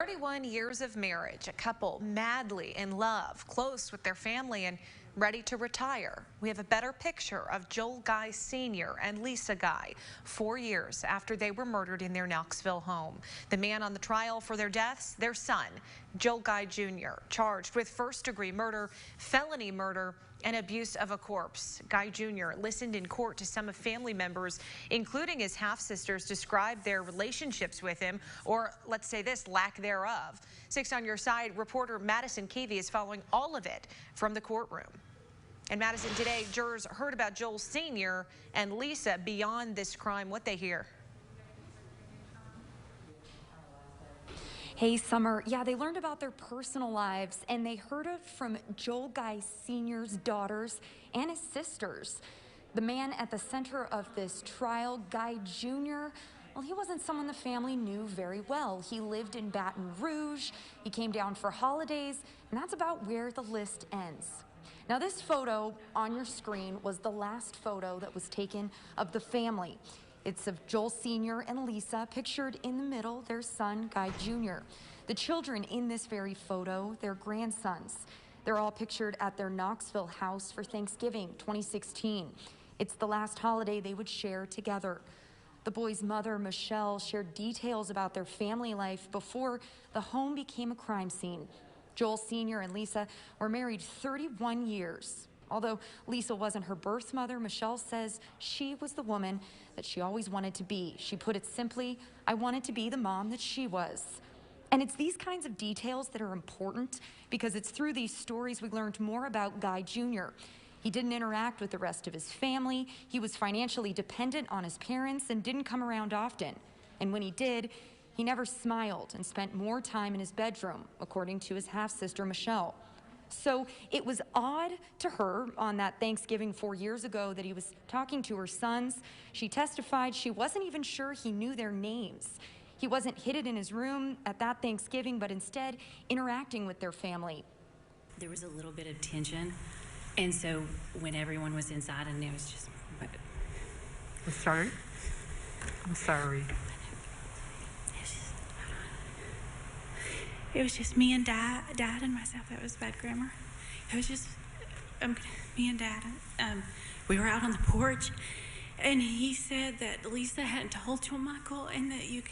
31 years of marriage, a couple madly in love, close with their family and ready to retire. We have a better picture of Joel Guy Sr. and Lisa Guy 4 years after they were murdered in their Knoxville home. The man on the trial for their deaths, their son, Joel Guy Jr., charged with first-degree murder, felony murder, and abuse of a corpse. Guy Jr. listened in court to some of family members, including his half-sisters, describe their relationships with him, or let's say this, lack thereof. 6 on Your Side reporter Madison Keevy is following all of it from the courtroom. And Madison, today, jurors heard about Joel Sr. and Lisa beyond this crime. What they hear. Hey, Summer. Yeah, they learned about their personal lives, and they heard it from Joel Guy Sr.'s daughters and his sisters. The man at the center of this trial, Guy Jr., well, he wasn't someone the family knew very well. He lived in Baton Rouge. He came down for holidays, and that's about where the list ends. Now, this photo on your screen was the last photo that was taken of the family. It's of Joel Sr. and Lisa, pictured in the middle, their son, Guy Jr. The children in this very photo, their grandsons. They're all pictured at their Knoxville house for Thanksgiving 2016. It's the last holiday they would share together. The boys' mother, Michelle, shared details about their family life before the home became a crime scene. Joel Sr. and Lisa were married 31 years. Although Lisa wasn't her birth mother, Michelle says she was the woman that she always wanted to be. She put it simply, I wanted to be the mom that she was. And it's these kinds of details that are important because it's through these stories we learned more about Guy Jr. He didn't interact with the rest of his family. He was financially dependent on his parents and didn't come around often. And when he did, he never smiled and spent more time in his bedroom, according to his half-sister, Michelle. So it was odd to her on that Thanksgiving 4 years ago that he was talking to her sons. She testified she wasn't even sure he knew their names. He wasn't hidden in his room at that Thanksgiving, but instead interacting with their family. There was a little bit of tension, and so when everyone was inside and it was just... I'm sorry? I'm sorry. It was just me and Dad and myself. That was bad grammar. It was just me and Dad. We were out on the porch, and he said that Lisa hadn't told Joel Michael, and that you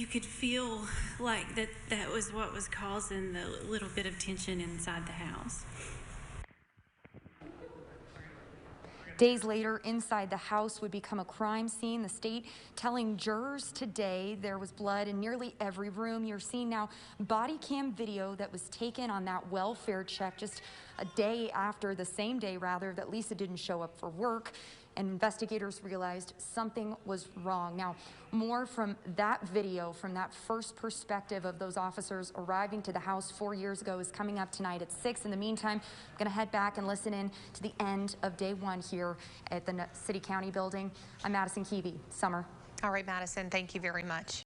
could feel like that was what was causing the little bit of tension inside the house. Days later, inside the house would become a crime scene. The state telling jurors today there was blood in nearly every room. You're seeing now body cam video that was taken on that welfare check just a day after, the same day rather, that Lisa didn't show up for work. And investigators realized something was wrong. Now, more from that video, from that first perspective of those officers arriving to the house 4 years ago, is coming up tonight at 6. In the meantime, I'm going to head back and listen in to the end of day 1 here at the City County building. I'm Madison Keevy. Summer. All right, Madison, thank you very much.